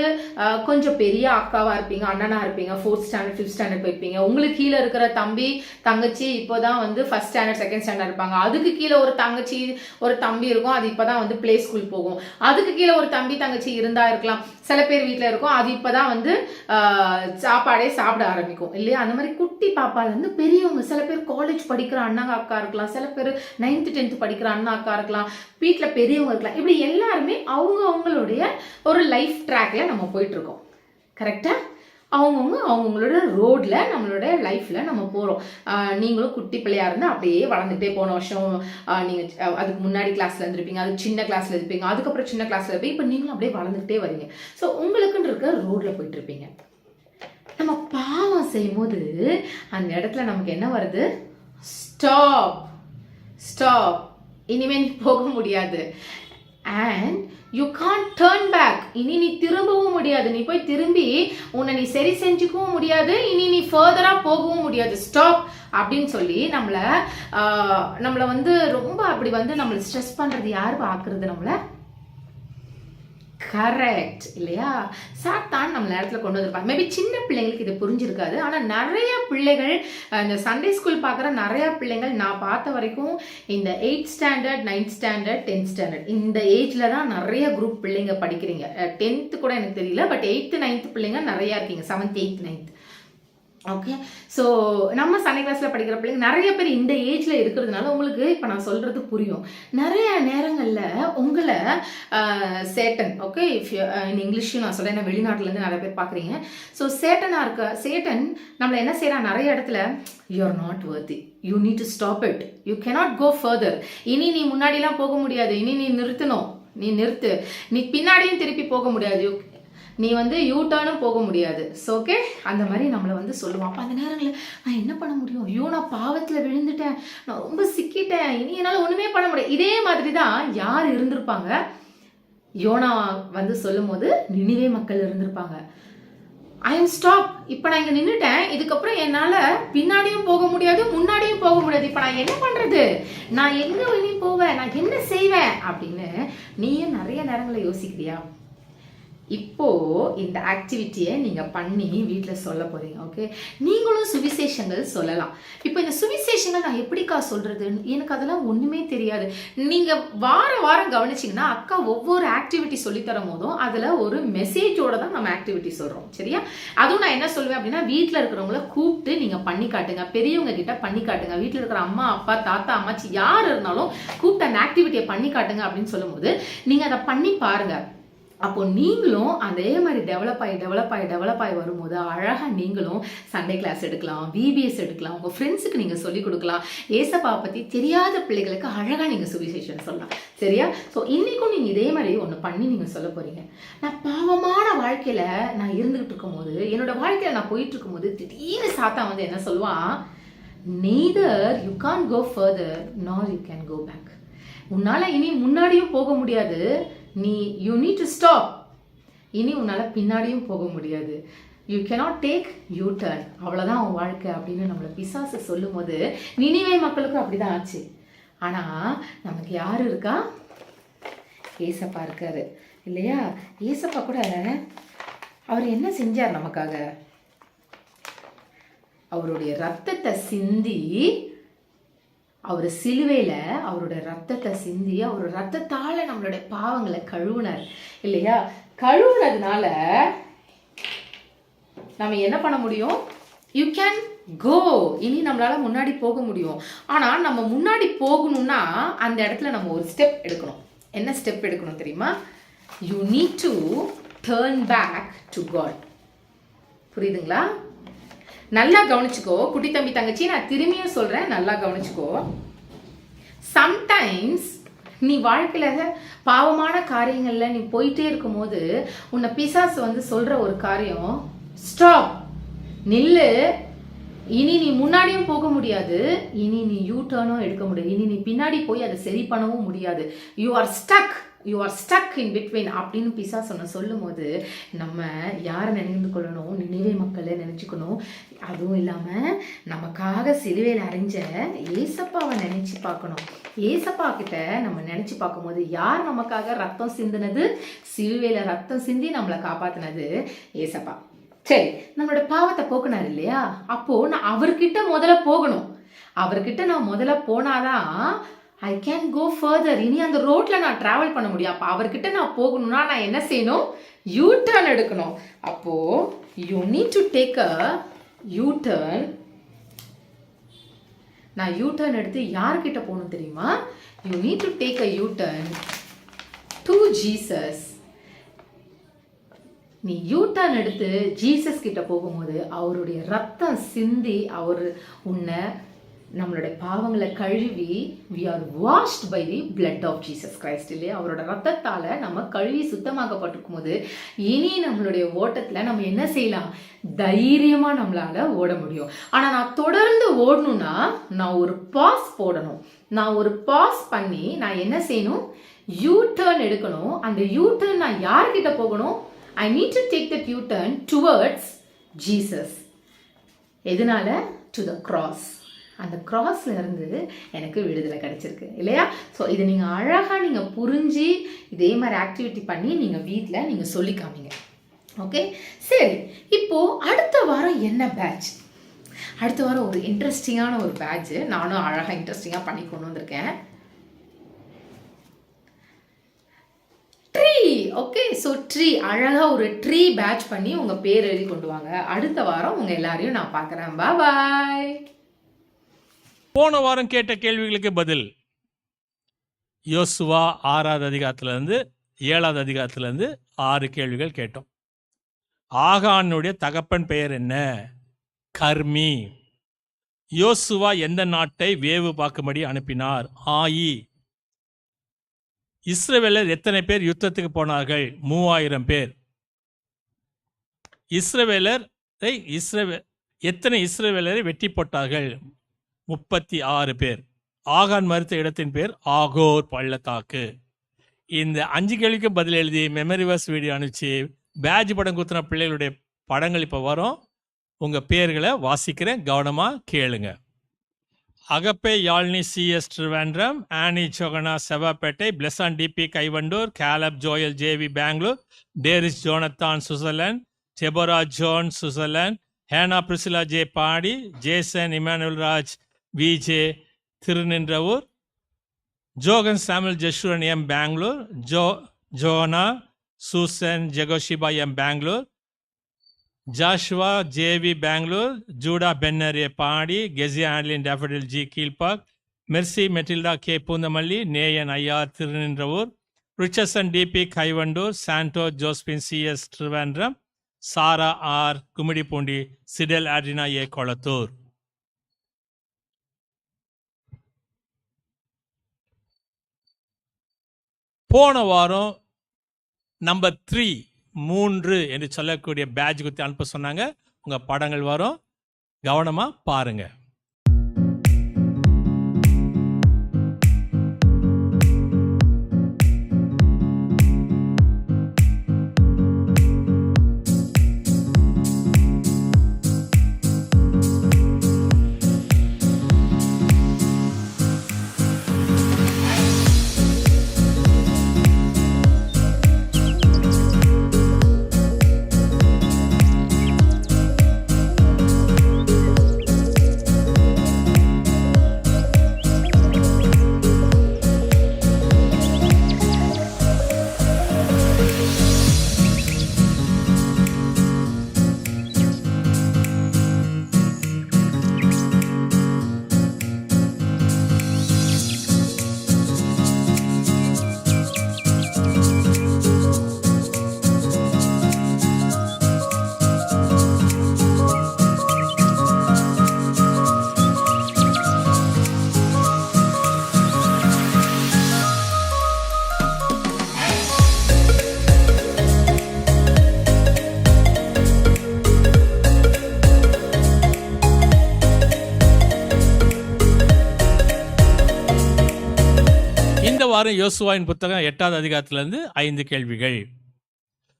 கொஞ்சம் பெரிய அக்காவா இருப்பீங்க, அண்ணனா இருப்பீங்க, 4th ஸ்டாண்டர்ட் 5th ஸ்டாண்டர்ட் போயிருப்பீங்க. உங்களுக்கு கீழே இருக்கிற தம்பி தங்கச்சி இப்போதான் வந்து 1st ஸ்டாண்டர்ட் 2nd ஸ்டாண்டர்ட் இருப்பாங்க. அதுக்கு கீழே ஒரு தங்கச்சி ஒரு தம்பி இருக்கும், அது இப்பதான் வந்து பிளே ஸ்கூல் போகும். அதுக்கு கீழே ஒரு தம்பி தங்கச்சி இருந்தா இருக்கலாம். சில பேர் வீட்டில் இருக்கும், அது இப்பதான் வந்து சாப்பாடே சாப்பிட ஆரம்பிக்கும் இல்லையா? அந்த மாதிரி குட்டி பாப்பால இருந்து பெரியவங்க, சில பேர் காலேஜ் படிக்கிற அண்ணாங்க அக்கா இருக்கலாம், சில பேர் 9th 10th படிக்கிற அண்ணா அக்கா இருக்கலாம், வீட்டில் பெரியவங்க இருக்கலாம். இப்படி எல்லாருமே அவங்களுடைய ஒரு லைஃப் ட்ராக்ல நம்ம போயிட்டு இருக்கோம். கரெக்டா? அவங்களோட ரோட்ல நம்மளோட லைஃப்ல நம்ம போறோம். நீங்களும் குட்டி பிள்ளையா இருந்தா அப்படியே வளர்ந்துட்டே, போன வருஷம் நீங்க அதுக்கு முன்னாடி கிளாஸ்ல இருந்திருப்பீங்க, அதுக்கு சின்ன கிளாஸ்ல இருப்பீங்க, அதுக்கப்புறம் சின்ன கிளாஸ்ல இருப்பீங்க. இப்போ நீங்களும் அப்படியே வளர்ந்துட்டே வரீங்க. ஸோ உங்களுக்குன்னு இருக்க ரோட்ல போயிட்டு இருப்பீங்க. நம்ம பாவம் செய்யும் போது அந்த இடத்துல நமக்கு என்ன வருது? Stop, stop. இனிமே நீ போக முடியாது. And you can't turn back. இனி நீ திரும்பவும் முடியாது. நீ போய் திரும்பி உன்னை நீ சரி செஞ்சுக்கவும் முடியாது, இனி நீ ஃபர்தரா போகவும் முடியாது. ஸ்டாப் அப்படின்னு சொல்லி நம்மளை வந்து ரொம்ப அப்படி வந்து நம்மளை ஸ்ட்ரெஸ் பண்றது யாரு பார்க்கறது? நம்மளை. கரெக்ட் இல்லையா? சாத்தான் நம்ம நேரத்தில் கொண்டு வந்திருப்பாங்க. மேபி சின்ன பிள்ளைங்களுக்கு இது புரிஞ்சிருக்காது. ஆனால் நிறைய பிள்ளைகள், இந்த சண்டே ஸ்கூல் பார்க்குற நிறைய பிள்ளைங்கள் நான் பார்த்த வரைக்கும் இந்த 8th standard 9th standard 10th standard இந்த ஏஜில் தான் நிறைய குரூப் பிள்ளைங்க படிக்கிறீங்க. 10th கூட எனக்கு தெரியல, பட் 8th 9th பிள்ளைங்க நிறையா இருக்கீங்க. 7th 8th 9th. Okay, so நம்ம சண்டே கிளாஸில் படிக்கிற பிள்ளைங்க நிறைய பேர் இந்த ஏஜில் இருக்கிறதுனால உங்களுக்கு இப்போ நான் சொல்கிறது புரியும். நிறைய நேரங்களில் உங்களை சேட்டன், ஓகே, இஃப் இன் இங்கிலீஷும் நான் சொல்கிறேன், வெளிநாட்டிலேருந்து நிறைய பேர் பார்க்குறீங்க. ஸோ சேட்டன் நம்மளை என்ன செய்கிறான் நிறைய இடத்துல, you are not worthy, you need to stop it, you cannot go further. இனி நீ முன்னாடிலாம் போக முடியாது, இனி நீ நிறுத்தணும், நீ நிறுத்து, நீ பின்னாடியும் திருப்பி போக முடியாது, நீ வந்து யூ டர்னும் போக முடியாது. ஸோ ஓகே, அந்த மாதிரி நம்மளை வந்து சொல்லுவோம். அப்போ அந்த நேரங்களில் நான் என்ன பண்ண முடியும்? ஐயோ நான் பாவத்தில் விழுந்துட்டேன், நான் ரொம்ப சிக்கிட்டேன், இனி என்னால் ஒன்றுமே பண்ண முடியாது. இதே மாதிரி தான் யார் இருந்திருப்பாங்க? யோனா வந்து சொல்லும் போது நினிவே மக்கள் இருந்திருப்பாங்க. ஐ எம் ஸ்டாப், இப்போ நான் இங்கே நின்றுட்டேன், இதுக்கப்புறம் என்னால் பின்னாடியும் போக முடியாது, முன்னாடியும் போக முடியாது, இப்போ நான் என்ன பண்ணுறது? நான் எங்கே இனி போவேன்? நான் என்ன செய்வேன்? அப்படின்னு நீயும் நிறைய நேரங்களில் யோசிக்கிறியா? இப்போ இந்த ஆக்டிவிட்டியை நீங்க பண்ணி வீட்டில் சொல்ல போறீங்க. ஓகே, நீங்களும் சுவிசேஷங்கள் சொல்லலாம். இப்போ இந்த சுவிசேஷங்கள் நான் எப்படிக்கா சொல்றது? எனக்கு அதெல்லாம் ஒண்ணுமே தெரியாது. நீங்க வாரம் கவனிச்சிங்கன்னா அக்கா ஒவ்வொரு ஆக்டிவிட்டி சொல்லி தரும் போதும் அதுல ஒரு மெசேஜோட தான் நம்ம ஆக்டிவிட்டி சொல்றோம். சரியா? அதுவும் நான் என்ன சொல்லுவேன் அப்படின்னா, வீட்டில் இருக்கிறவங்கள கூப்பிட்டு நீங்க பண்ணி காட்டுங்க, பெரியவங்க கிட்ட பண்ணி காட்டுங்க, வீட்டில் இருக்கிற அம்மா அப்பா தாத்தா அம்மாச்சி யார் இருந்தாலும் கூப்பிட்டு அந்த ஆக்டிவிட்டியை பண்ணி காட்டுங்க அப்படின்னு சொல்லும் போது நீங்க அதை பண்ணி பாருங்க. அப்போ நீங்களும் அதே மாதிரி டெவலப் ஆகி வரும்போது அழகாக நீங்களும் சண்டே கிளாஸ் எடுக்கலாம், VBS எடுக்கலாம், உங்கள் ஃப்ரெண்ட்ஸுக்கு நீங்கள் சொல்லிக் கொடுக்கலாம். ஏசப்பா பற்றி தெரியாத பிள்ளைகளுக்கு அழகாக நீங்கள் சுவிசேஷன் சொல்லலாம். சரியா? ஸோ இன்றைக்கும் நீங்கள் இதே மாதிரி ஒன்று பண்ணி நீங்கள் சொல்ல போகிறீங்க. நான் பாவமான வாழ்க்கையில் நான் இருந்துகிட்டு இருக்கும்போது, என்னோட வாழ்க்கையில் நான் போயிட்டு இருக்கும்போது திடீர்னு சாத்தா வந்து என்ன சொல்லுவான்? Neither you can go further nor you can go back. உன்னால் இனி முன்னாடியும் போக முடியாது, யூ நீட் டு ஸ்டாப். இனி உன்னால பின்னாடியும் போக முடியாது. You cannot take you turn. அவ்வளோதான் உன் வாழ்க்கை அப்படின்னு நம்மளை பிசாசு சொல்லும் போது நினிவே மக்களுக்கும் அப்படிதான் ஆச்சு. ஆனா நமக்கு யாரு இருக்கா? ஏசப்பா இருக்காரு இல்லையா? ஏசப்பா கூட அவர் என்ன செஞ்சார் நமக்காக? அவருடைய ரத்தத்தை சிந்தி, அவர் சிலுவையில் அவரோட ரத்தத்தை சிந்தி, அவரோட ரத்தத்தால் நம்மளுடைய பாவங்களை கழுவுனார் இல்லையா? கழுவுனதுனால நம்ம என்ன பண்ண முடியும்? You can go. இனி நம்மளால முன்னாடி போக முடியும். ஆனால் நம்ம முன்னாடி போகணும்னா அந்த இடத்துல நம்ம ஒரு ஸ்டெப் எடுக்கணும். என்ன ஸ்டெப் எடுக்கணும் தெரியுமா? You need to turn back to God. புரியுதுங்களா? நல்லா கவனிச்சுக்கோ குட்டி தம்பி தங்கச்சி, நான் திரும்பியும் சொல்றேன், நல்லா கவனிச்சுக்கோ. சம்டைம்ஸ் நீ வாழ்க்கையில பாவமான காரியங்கள்ல நீ போயிட்டே இருக்கும்போது உன்னை பிசாசு வந்து சொல்ற ஒரு காரியம், ஸ்டாப், நில்லு, இனி நீ முன்னாடியும் போக முடியாது, இனி நீ யூ டர்னும் எடுக்க முடியாது, இனி நீ பின்னாடி போய் அதை சரி பண்ணவும் முடியாது, you are stuck in between அப்படின்னு பிசாசு சொன்ன சொல்லும் போது நம்ம யாரை நினைந்து கொள்ளணும்? நினைவே மக்களை நினைச்சுக்கணும். அதுவும் இல்லாமல் நமக்காக சிலுவையில் அரைஞ்ச ஏசப்பாவை நினைச்சு பார்க்கணும். ஏசப்பா கிட்ட நம்ம நினைச்சு பார்க்கும்போது யார் நமக்காக ரத்தம் சிந்தினது? சிலுவையில் ரத்தம் சிந்தி நம்மளை காப்பாத்தினது ஏசப்பா. சரி, நம்மளோட பாவத்தை போக்குனார் இல்லையா? அப்போ நான் அவர்கிட்ட முதல்ல போகணும். அவர்கிட்ட நான் முதல்ல போனாதான் ஐ கேன் கோ ஃபர்தர். இனி அந்த ரோட்ல நான் டிராவல் பண்ண முடியும். அப்போ அவர்கிட்ட நான் போகணும்னா நான் என்ன செய்யணும்? யூ டர்ன் எடுக்கணும். அப்போ you need to take a you turn. நான் யூ டர்ன் எடுத்து யார்கிட்ட போகணும் தெரியுமா? You need to take a you turn to Jesus. நீ யூ டர்ன் எடுத்து ஜீசஸ் கிட்ட போகும்போது அவருடைய ரத்தம் சிந்தி அவர் உன்னை நம்மளுடைய பாவங்களை கழுவி, we are washed by the blood of Jesus Christ இல்லையா? அவரோட ரத்தத்தால் நம்ம கழுவி சுத்தமாக்கப்பட்டிருக்கும் போது இனி நம்மளுடைய ஓட்டத்தில் நம்ம என்ன செய்யலாம்? தைரியமாக நம்மளால் ஓட முடியும். ஆனால் நான் தொடர்ந்து ஓடணும்னா நான் ஒரு பாஸ் போடணும். நான் ஒரு பாஸ் பண்ணி நான் என்ன செய்யணும்? யூ டர்ன் எடுக்கணும். அந்த யூ டர்ன் நான் யார்கிட்ட போகணும்? I need to take that U-turn towards Jesus. எதனால? To the cross. அந்த கிராஸ்ல இருந்து எனக்கு விடுதலை கிடைச்சிருக்கு இல்லையா? ஸோ இதை நீங்கள் அழகாக நீங்கள் புரிஞ்சு இதே மாதிரி ஆக்டிவிட்டி பண்ணி நீங்கள் வீட்டில் நீங்கள் சொல்லி காமிங்க. ஓகே, சரி. இப்போது அடுத்த வாரம் என்ன பேட்ச்? அடுத்த வாரம் ஒரு இன்ட்ரெஸ்டிங்கான ஒரு பேட்ச் நானும் அழகாக இன்ட்ரெஸ்டிங்காக பண்ணி கொண்டு வந்திருக்கேன். ட்ரீ. ஓகே, ஸோ ட்ரீ, அழகாக ஒரு ட்ரீ பேட்ச் பண்ணி உங்கள் பேர் எழுதி கொண்டு வாங்க. அடுத்த வாரம் உங்கள் எல்லாரையும் நான் பார்க்குறேன். பாய். போன வாரம் கேட்ட கேள்விகளுக்கு பதில். யோசுவா 6வது அதிகாரத்திலிருந்து 7வது அதிகாரத்திலிருந்து 6 கேள்விகள் கேட்டோம். ஆகானுடைய தகப்பன் பெயர் என்ன? கர்மி. யோசுவா எந்த நாட்டை வேவு பார்க்கும்படி அனுப்பினார்? ஆயி. இஸ்ரவேலர் எத்தனை பேர் யுத்தத்துக்கு போனார்கள்? 3000 பேர். எத்தனை இஸ்ரவேலரை வெட்டி போட்டார்கள்? 36 பேர். ஆகான் மறுத்த இடத்தின் பேர் ஆகோர் பள்ளத்தாக்கு. இந்த 5 கேள்விக்கு பதில் எழுதி மெமரி வர்ஸ் வீடியோ அனுப்பிச்சு பேட்ச் படம் குத்துன பிள்ளைகளுடைய படங்கள் இப்போ வரும். உங்கள் பேர்களை வாசிக்கிறேன், கவனமாக கேளுங்க. Agape Yazhni CS Trivandrum, Annie Johanna Sevapettai, Blesson TP Kaivandur, Caleb Joel JV Bangalore, Darris Jonathan Switzerland, Deborah John Switzerland, Hannah Priscilla J Padi, Jason Emmanuel Raj VJ Thiruninravur, Johan Samuel Jeshurun M Bangalore, Jonah Susan Jehoshaba M Bangalore, Joshua JV Bangalore, Judah Benner A Padi, Keziah Anlin Daffodil G Kilpauk, Mercy Matilda K Poonamallee, Neyan IR Thiruninravur, Richardson TP Kaivandur, Santo Josephine CS Trivandrum, Sarah R Gummidipoondi, சிடெல் ஆட்ரினா ஏ கொளத்தூர். போன வாரம் number 3 என்று சொல்லக்கூடிய batch குத்தி அனுப்ப சொன்னாங்க. உங்கள் படங்கள் வரும், கவனமாக பாருங்க. பாருங்க, யோசுவாவின் புத்தகம் 8வது அதிகாரத்திலிருந்து 5 கேள்விகள்.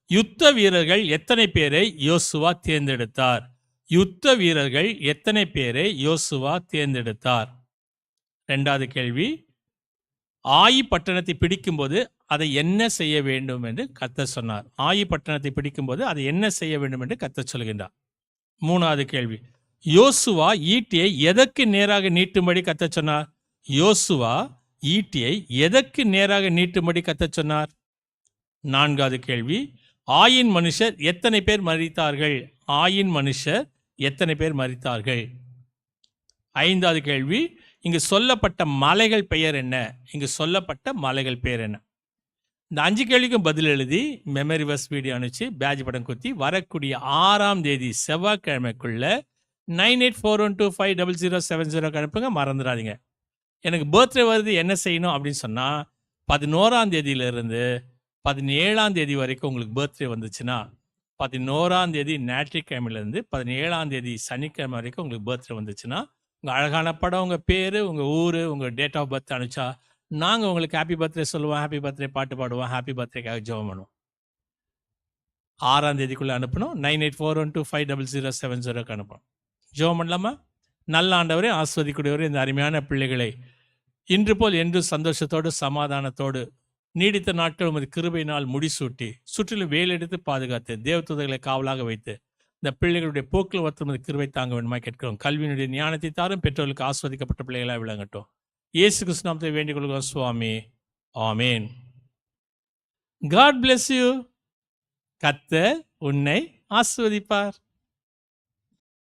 யுத்த வீரர்கள் எத்தனை பேரை யோசுவா தேர்ந்தெடுத்தார்? யுத்த வீரர்கள் எத்தனை பேரை யோசுவா தேர்ந்தெடுத்தார்? 2வது கேள்வி, ஆயி பட்டணத்தை பிடிக்கும்போது அதை என்ன செய்ய வேண்டும் என்று கர்த்தர் சொன்னார். ஆயி பட்டணத்தை பிடிக்கும்போது அதை என்ன செய்ய வேண்டும் என்று கர்த்தர் சொல்கின்றார். 3வது கேள்வி, யோசுவா ஈட்டியை எதற்கு நேராக நீட்டும்படி கர்த்தர் சொன்னார்? யோசுவா ஈட்டியை எதற்கு நேராக நீட்டும்படி கர்த்தர் சொன்னார்? 4வது கேள்வி, ஆயின் மனுஷர் எத்தனை பேர் மரித்தார்கள்? ஆயின் மனுஷர் எத்தனை பேர் மரித்தார்கள்? 5வது கேள்வி, இங்கு சொல்லப்பட்ட மலைகள் பெயர் என்ன? இங்கு சொல்லப்பட்ட மலைகள் பெயர் என்ன? இந்த 5 கேள்விக்கும் பதில் எழுதி மெமரி வர்ஸ் வீடியோ அனுப்பிச்சு பேட்ச் பட்டன் குத்தி வரக்கூடிய 6ஆம் தேதி செவ்வாய்க்கிழமைக்குள்ள 9841250070 அனுப்புங்க. மறந்துடாதீங்க. எனக்கு பர்த்டே வருது, என்ன செய்யணும் அப்படின்னு சொன்னால், 11ஆம் தேதியிலிருந்து 17ஆம் தேதி வரைக்கும் உங்களுக்கு பர்த்டே வந்துச்சுன்னா, 11ஆம் தேதி ஞாயிற்றுக்கிழமையிலேருந்து 17ஆம் தேதி சனிக்கிழமை வரைக்கும் உங்களுக்கு பர்த்டே வந்துச்சுன்னா, உங்கள் அழகான படம், உங்கள் பேர், உங்கள் ஊர், உங்கள் டேட் ஆஃப் பர்த் அனுப்பிச்சா நாங்கள் உங்களுக்கு ஹாப்பி பர்த்டே சொல்லுவோம், ஹாப்பி பர்த்டே பாட்டு பாடுவோம், ஹாப்பி பர்த்டேக்காக ஜெபம் பண்ணுவோம். 6ஆம் தேதிக்குள்ளே அனுப்பணும். 9841250070 அனுப்பணும். ஜெபம் பண்ணலாமா? நல்ல ஆண்டவரே, ஆஸ்வதிக்கூடியவரே, இந்த அருமையான பிள்ளைகளை இன்று போல் என்று சந்தோஷத்தோடு சமாதானத்தோடு நீடித்த நாட்கள் உமது கிருபையினால் முடிசூட்டி சுற்றிலும் வேலெடுத்து பாதுகாத்து தேவதூதர்களை காவலாக வைத்து இந்த பிள்ளைகளுடைய போக்கில் ஒருத்தர் கிருபை தாங்க வேண்டுமா கேட்கிறோம். கல்வியினுடைய ஞானத்தை தாரும், பெற்றோர்களுக்கு ஆஸ்வதிக்கப்பட்ட பிள்ளைகளாக விளங்கட்டும். இயேசு கிறிஸ்து நாமத்தை வேண்டிக் கொள்கிறோம் சுவாமி. ஆமேன். God bless you. கர்த்தர் உன்னை ஆஸ்வதிப்பார்.